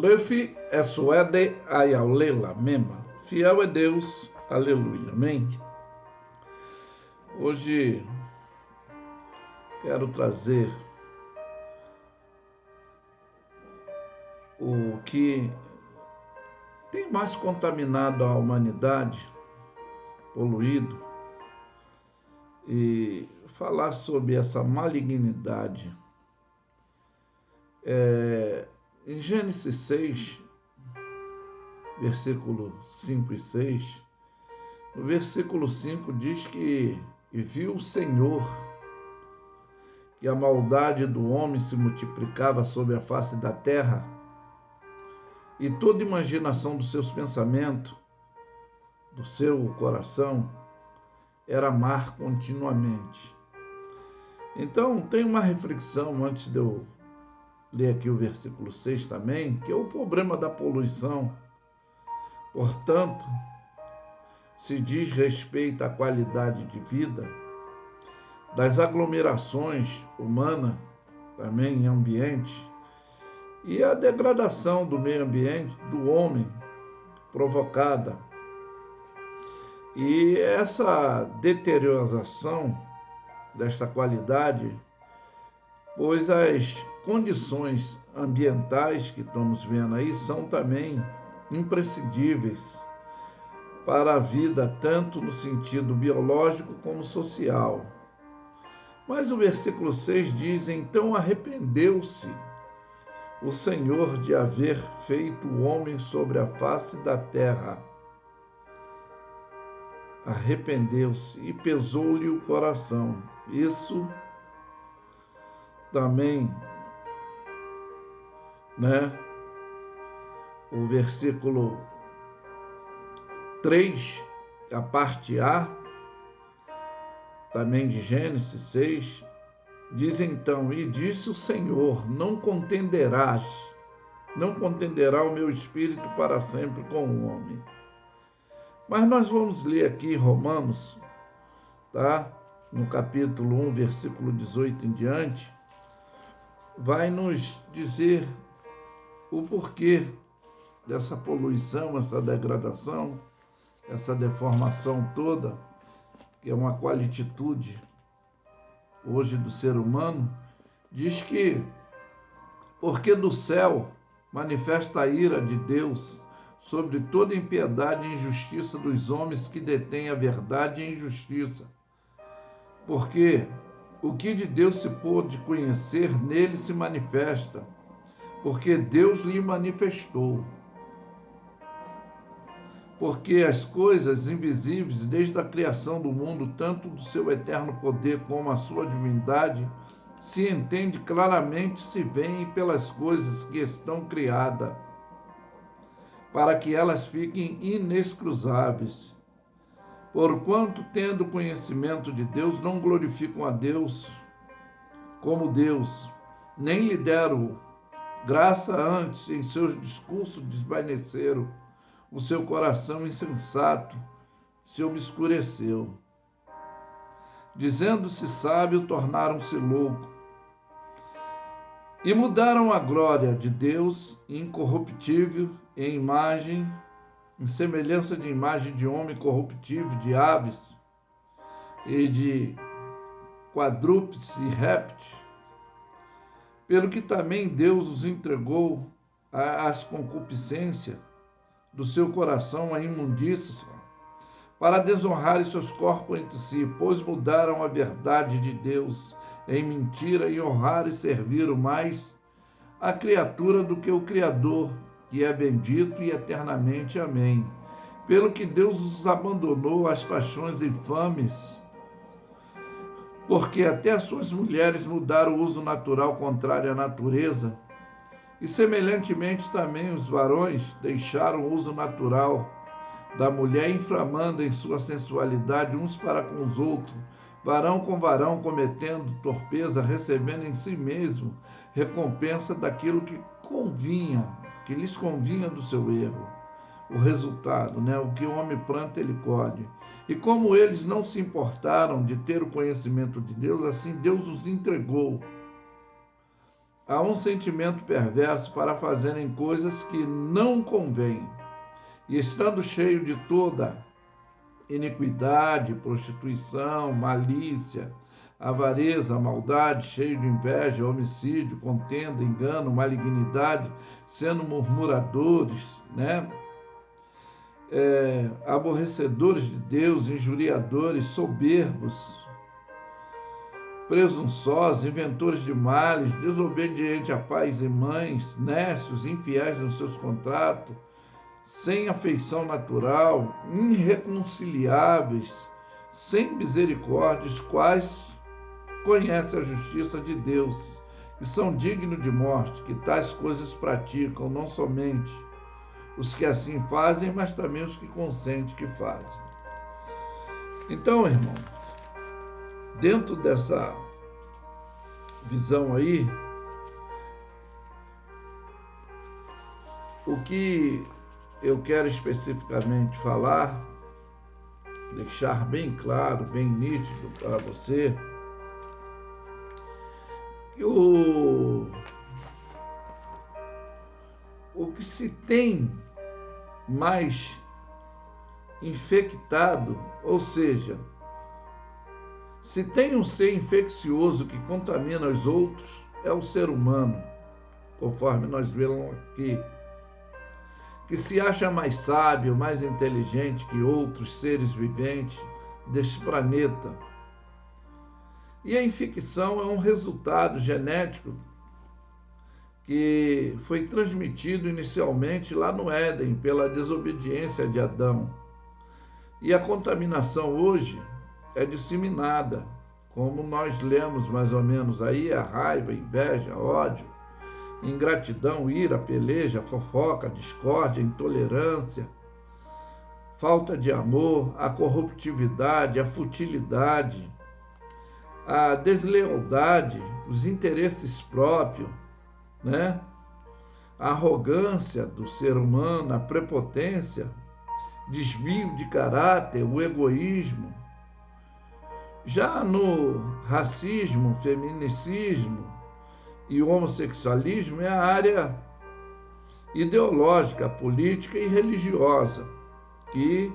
Lefi é suede ayaulela mema. Fiel é Deus, aleluia, amém? Hoje quero trazer o que tem mais contaminado a humanidade, poluído, e falar sobre essa malignidade. Em Gênesis 6, versículo 5 e 6, no versículo 5 diz que viu o Senhor que a maldade do homem se multiplicava sobre a face da terra e toda imaginação dos seus pensamentos, do seu coração, era amar continuamente. Então, tem uma reflexão antes de eu ler aqui o versículo 6 também, que é o problema da poluição. Portanto, se diz respeito à qualidade de vida, das aglomerações humanas, também em ambiente, e a degradação do meio ambiente do homem provocada. E essa deterioração desta qualidade, pois as condições ambientais que estamos vendo aí são também imprescindíveis para a vida, tanto no sentido biológico como social. Mas o versículo 6 diz: então arrependeu-se o Senhor de haver feito o homem sobre a face da terra. Arrependeu-se e pesou-lhe o coração. Isso também, o versículo 3, a parte A, também de Gênesis 6, diz então: e disse o Senhor, não contenderá o meu espírito para sempre com o homem. Mas nós vamos ler aqui Romanos, tá? No capítulo 1, versículo 18 em diante, vai nos dizer o porquê dessa poluição, essa degradação, essa deformação toda, que é uma qualititude hoje do ser humano. Diz que porque do céu manifesta a ira de Deus sobre toda impiedade e injustiça dos homens que detêm a verdade e a injustiça. Porque o que de Deus se pôde conhecer, nele se manifesta, porque Deus lhe manifestou. Porque as coisas invisíveis, desde a criação do mundo, tanto do seu eterno poder como a sua divindade, se entende claramente, se veem pelas coisas que estão criadas, para que elas fiquem inescruzáveis. Porquanto, tendo conhecimento de Deus, não glorificam a Deus como Deus, nem lhe deram graça, antes, em seus discursos desvaneceram, o seu coração insensato se obscureceu. Dizendo-se sábio, tornaram-se loucos, e mudaram a glória de Deus incorruptível em semelhança de imagem de homem corruptível, de aves e de quadrúpedes e répteis, pelo que também Deus os entregou às concupiscências do seu coração, a imundícia, para desonrarem seus corpos entre si, pois mudaram a verdade de Deus em mentira e honraram e serviram mais a criatura do que o Criador, que é bendito e eternamente. Amém. Pelo que Deus os abandonou às paixões infames, porque até as suas mulheres mudaram o uso natural contrário à natureza, e semelhantemente também os varões deixaram o uso natural da mulher, inflamando em sua sensualidade uns para com os outros, varão com varão, cometendo torpeza, recebendo em si mesmo recompensa daquilo que lhes convinha do seu erro. O resultado, o que o homem planta, ele colhe. E como eles não se importaram de ter o conhecimento de Deus, assim Deus os entregou há um sentimento perverso para fazerem coisas que não convêm, e estando cheio de toda iniquidade, prostituição, malícia, avareza, maldade, cheio de inveja, homicídio, contenda, engano, malignidade, sendo murmuradores, né? Aborrecedores de Deus, injuriadores, soberbos, presunçosos, inventores de males, desobedientes a pais e mães, nécios, infiéis nos seus contratos, sem afeição natural, irreconciliáveis, sem misericórdia, os quais conhecem a justiça de Deus e são dignos de morte, que tais coisas praticam, não somente os que assim fazem, mas também os que consentem que fazem. Então, irmão, dentro dessa visão aí, o que eu quero especificamente falar, deixar bem claro, bem nítido para você, que o que se tem mais infectado, ou seja, se tem um ser infeccioso que contamina os outros, é o ser humano, conforme nós vemos aqui, que se acha mais sábio, mais inteligente que outros seres viventes deste planeta. E a infecção é um resultado genético que foi transmitido inicialmente lá no Éden, pela desobediência de Adão. E a contaminação hoje é disseminada, como nós lemos mais ou menos aí, a raiva, a inveja, ódio, ingratidão, ira, peleja, fofoca, discórdia, intolerância, falta de amor, a corruptividade, a futilidade, a deslealdade, os interesses próprios, né? A arrogância do ser humano, a prepotência, desvio de caráter, o egoísmo. Já no racismo, feminicismo e homossexualismo é a área ideológica, política e religiosa, que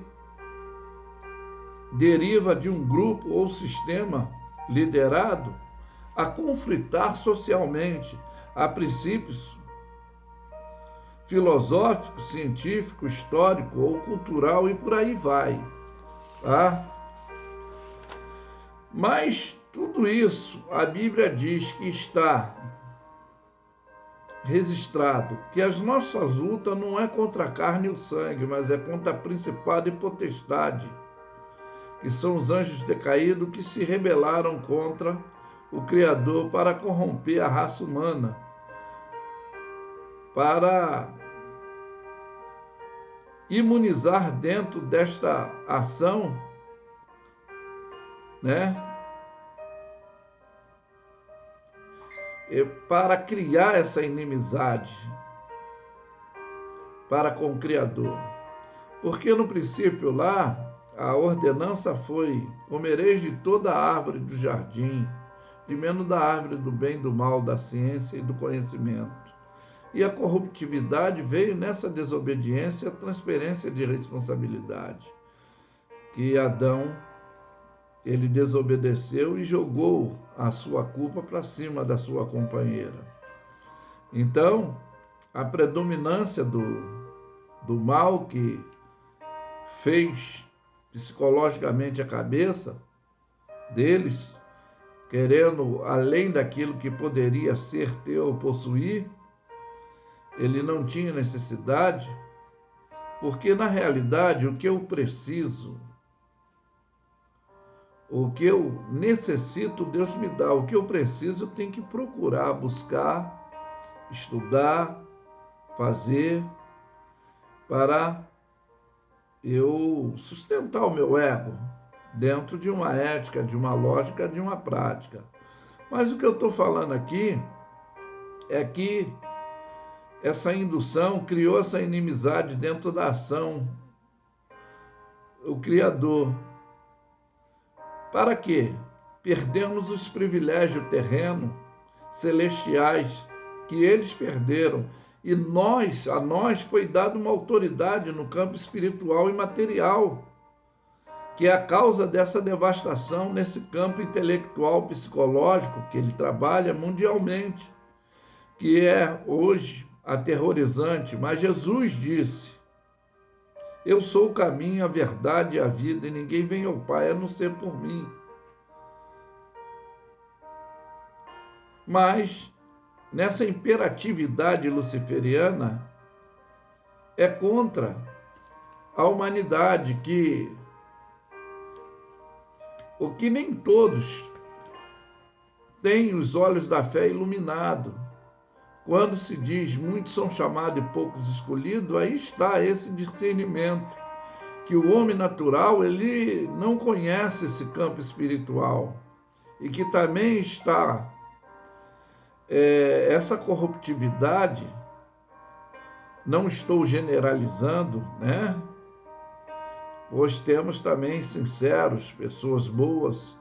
deriva de um grupo ou sistema liderado a conflitar socialmente, a princípios filosófico, científico, histórico ou cultural e por aí vai, tá? Mas tudo isso, a Bíblia diz que está registrado que as nossas lutas não é contra a carne e o sangue, mas é contra a principado e potestade, que são os anjos decaídos que se rebelaram contra o Criador para corromper a raça humana, para imunizar dentro desta ação, né? Para criar essa inimizade para com o Criador. Porque no princípio lá, a ordenança foi: comereis de toda a árvore do jardim, e menos da árvore do bem e do mal, da ciência e do conhecimento. E a corruptividade veio nessa desobediência, a transferência de responsabilidade, que Adão, ele desobedeceu e jogou a sua culpa para cima da sua companheira. Então, a predominância do mal que fez psicologicamente a cabeça deles, querendo além daquilo que poderia ser, ter ou possuir, ele não tinha necessidade, porque na realidade o que eu preciso, o que eu necessito, Deus me dá. O que eu preciso, eu tenho que procurar, buscar, estudar, fazer, para eu sustentar o meu ego dentro de uma ética, de uma lógica, de uma prática. Mas o que eu estou falando aqui é que essa indução criou essa inimizade dentro da ação. O Criador. Para quê? Perdemos os privilégios terrenos, celestiais, que eles perderam. E a nós foi dada uma autoridade no campo espiritual e material, que é a causa dessa devastação nesse campo intelectual, psicológico, que ele trabalha mundialmente, que é hoje aterrorizante. Mas Jesus disse: eu sou o caminho, a verdade e a vida, e ninguém vem ao Pai a não ser por mim. Mas nessa imperatividade luciferiana é contra a humanidade, o que nem todos têm os olhos da fé iluminados. Quando se diz muitos são chamados e poucos escolhidos, aí está esse discernimento, que o homem natural ele não conhece esse campo espiritual, e que também está essa corruptividade. Não estou generalizando, né? Pois temos também sinceros, pessoas boas,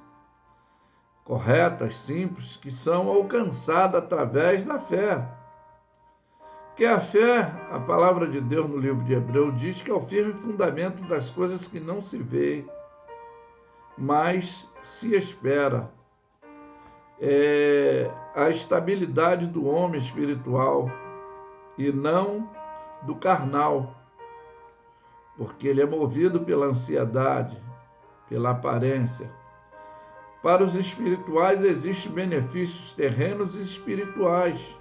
corretas, simples, que são alcançadas através da fé. Que a fé, a palavra de Deus no livro de Hebreus diz que é o firme fundamento das coisas que não se vê, mas se espera. É a estabilidade do homem espiritual e não do carnal, porque ele é movido pela ansiedade, pela aparência. Para os espirituais existem benefícios terrenos e espirituais.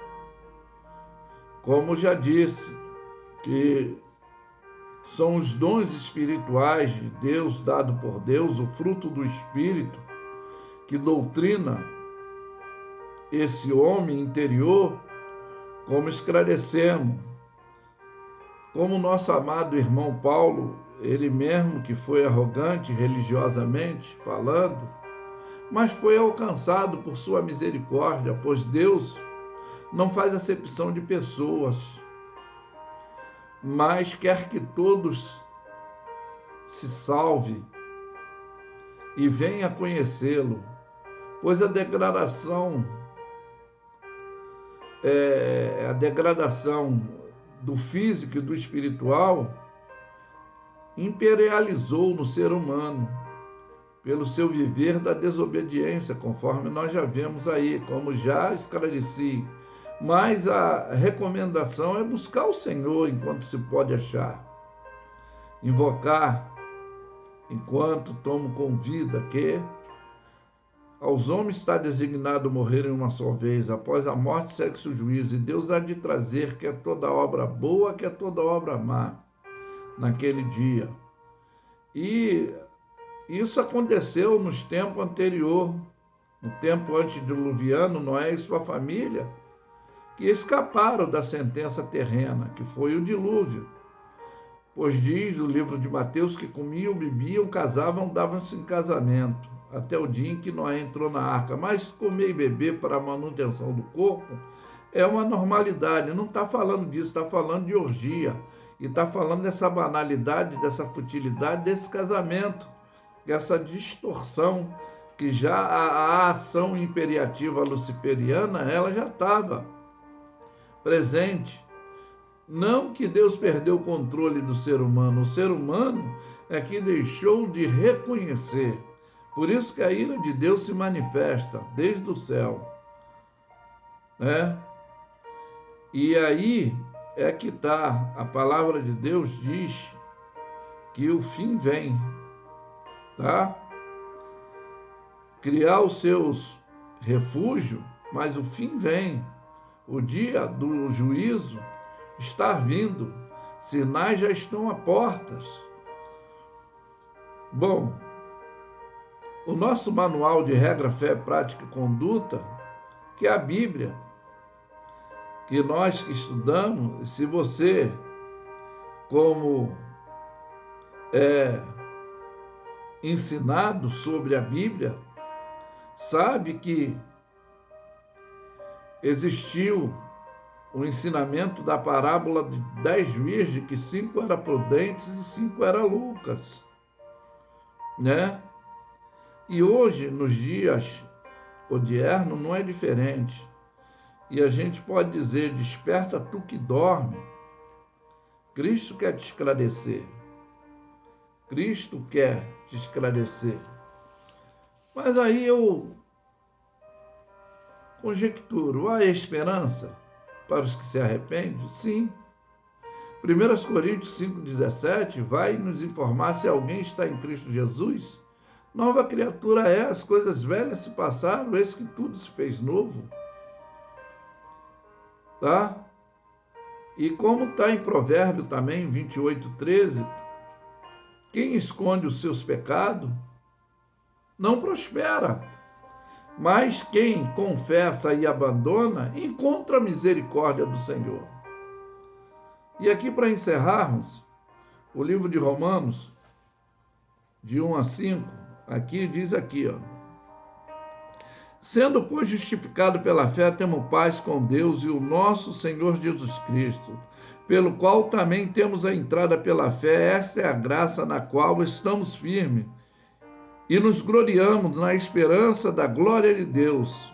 Como já disse, que são os dons espirituais de Deus, dado por Deus, o fruto do Espírito, que doutrina esse homem interior, como esclarecemos. Como nosso amado irmão Paulo, ele mesmo que foi arrogante religiosamente falando, mas foi alcançado por sua misericórdia, pois Deus não faz acepção de pessoas, mas quer que todos se salvem e venham a conhecê-lo, pois a degradação do físico e do espiritual imperializou no ser humano pelo seu viver da desobediência, conforme nós já vemos aí, como já esclareci. Mas a recomendação é buscar o Senhor enquanto se pode achar, invocar enquanto tomo com vida, que aos homens está designado morrerem uma só vez, após a morte segue-se o juízo, e Deus há de trazer que é toda obra boa, que é toda obra má, naquele dia. E isso aconteceu nos tempos anteriores, no tempo antediluviano, Noé e sua família, que escaparam da sentença terrena, que foi o dilúvio. Pois diz o livro de Mateus que comiam, bebiam, casavam, davam-se em casamento, até o dia em que Noé entrou na arca. Mas comer e beber para a manutenção do corpo é uma normalidade. Não está falando disso, está falando de orgia. E está falando dessa banalidade, dessa futilidade desse casamento, essa distorção, que já a ação imperativa luciferiana, ela já estava presente. Não que Deus perdeu o controle do ser humano, o ser humano é que deixou de reconhecer. Por isso que a ira de Deus se manifesta desde o céu, né? E aí é que está, a palavra de Deus diz que o fim vem, tá? Criar os seus refúgios, mas o fim vem. O dia do juízo está vindo, sinais já estão a portas. Bom, o nosso manual de regra, fé, prática e conduta, que é a Bíblia, que nós estudamos, se você, como ensinado sobre a Bíblia, sabe que existiu o ensinamento da parábola de 10 virgens, que 5 eram prudentes e 5 eram loucas, né? E hoje, nos dias odiernos, não é diferente. E a gente pode dizer: desperta tu que dorme. Cristo quer te esclarecer. Cristo quer te esclarecer. Mas aí eu conjecturo: há esperança para os que se arrependem? Sim. 1 Coríntios 5,17 vai nos informar: se alguém está em Cristo Jesus, nova criatura é, as coisas velhas se passaram, eis que tudo se fez novo. Tá? E como está em Provérbio também, 28,13, quem esconde os seus pecados não prospera, mas quem confessa e abandona encontra a misericórdia do Senhor. E aqui, para encerrarmos, o livro de Romanos, de 1 a 5, aqui diz aqui, ó: sendo, pois, justificado pela fé, temos paz com Deus e o nosso Senhor Jesus Cristo, pelo qual também temos a entrada pela fé. Esta é a graça na qual estamos firmes e nos gloriamos na esperança da glória de Deus.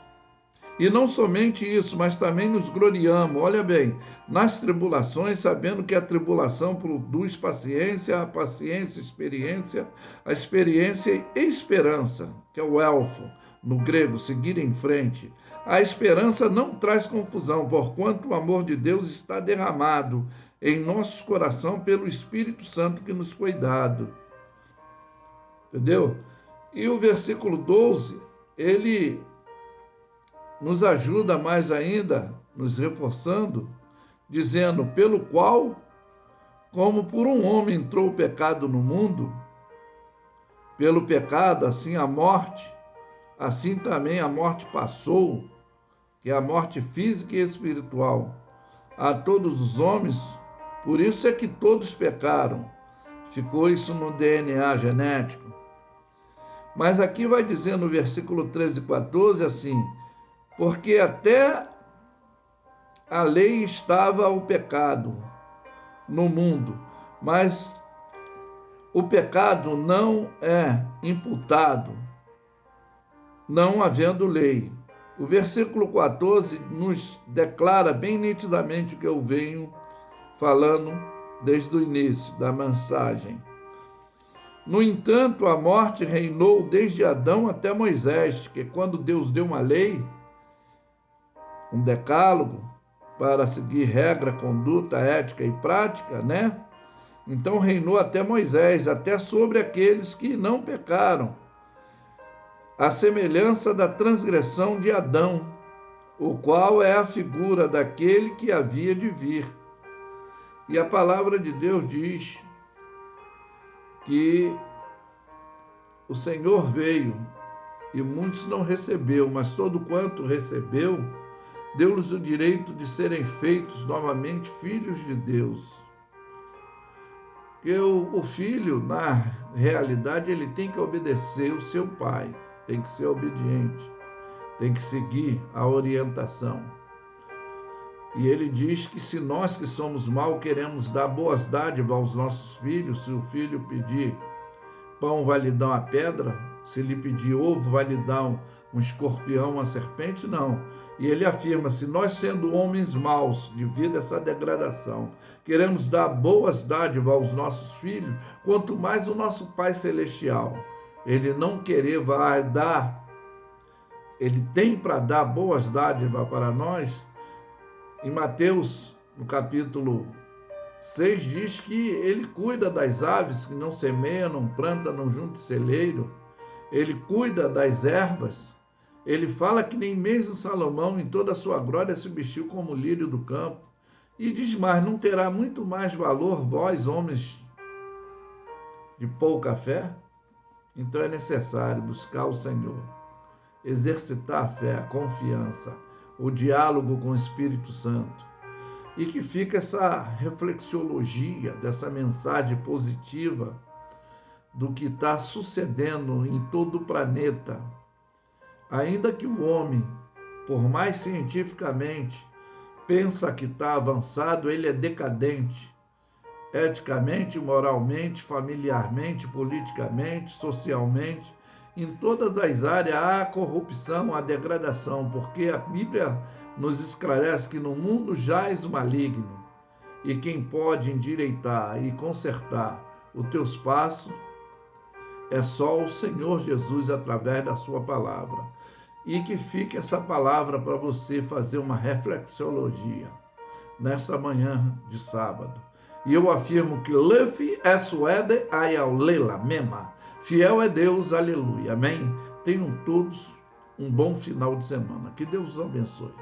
E não somente isso, mas também nos gloriamos, olha bem, nas tribulações, sabendo que a tribulação produz paciência, a paciência, experiência, a experiência, esperança, que é o elfo, no grego, seguir em frente. A esperança não traz confusão, porquanto o amor de Deus está derramado em nossos corações pelo Espírito Santo que nos foi dado. Entendeu? E o versículo 12, ele nos ajuda mais ainda, nos reforçando, dizendo: pelo qual, como por um homem entrou o pecado no mundo, pelo pecado, assim a morte, assim também a morte passou, que é a morte física e espiritual, a todos os homens. Por isso é que todos pecaram. Ficou isso no DNA genético. Mas aqui vai dizer no versículo 13 e 14 assim: porque até a lei estava o pecado no mundo, mas o pecado não é imputado, não havendo lei. O versículo 14 nos declara bem nitidamente o que eu venho falando desde o início da mensagem. No entanto, a morte reinou desde Adão até Moisés, que quando Deus deu uma lei, um decálogo, para seguir regra, conduta, ética e prática, né? Então reinou até Moisés, até sobre aqueles que não pecaram, a semelhança da transgressão de Adão, o qual é a figura daquele que havia de vir. E a palavra de Deus diz que o Senhor veio e muitos não recebeu, mas todo quanto recebeu, deu-lhes o direito de serem feitos novamente filhos de Deus. Porque o filho, na realidade, ele tem que obedecer o seu pai, tem que ser obediente, tem que seguir a orientação. E ele diz que se nós que somos mal queremos dar boas dádivas aos nossos filhos, se o filho pedir pão, vai lhe dar uma pedra, se lhe pedir ovo, vai lhe dar um escorpião, uma serpente, não. E ele afirma: se nós, sendo homens maus, devido a essa degradação, queremos dar boas dádivas aos nossos filhos, quanto mais o nosso Pai Celestial, ele não querer, vai dar, ele tem para dar boas dádivas para nós. Em Mateus, no capítulo 6, diz que ele cuida das aves que não semeiam, não plantam, não juntam celeiro. Ele cuida das ervas. Ele fala que nem mesmo Salomão, em toda a sua glória, se vestiu como lírio do campo. E diz mais: não terá muito mais valor vós, homens de pouca fé? Então é necessário buscar o Senhor, exercitar a fé, a confiança, o diálogo com o Espírito Santo. E que fica essa reflexologia dessa mensagem positiva do que está sucedendo em todo o planeta. Ainda que o homem, por mais cientificamente, pensa que está avançado, ele é decadente, eticamente, moralmente, familiarmente, politicamente, socialmente. Em todas as áreas há corrupção, há degradação, porque a Bíblia nos esclarece que no mundo jaz o maligno, e quem pode endireitar e consertar os teus passos é só o Senhor Jesus através da sua palavra. E que fique essa palavra para você fazer uma reflexologia nessa manhã de sábado. E eu afirmo que Lefi é suede ayau lela mema. Fiel é Deus, aleluia. Amém? Tenham todos um bom final de semana. Que Deus os abençoe.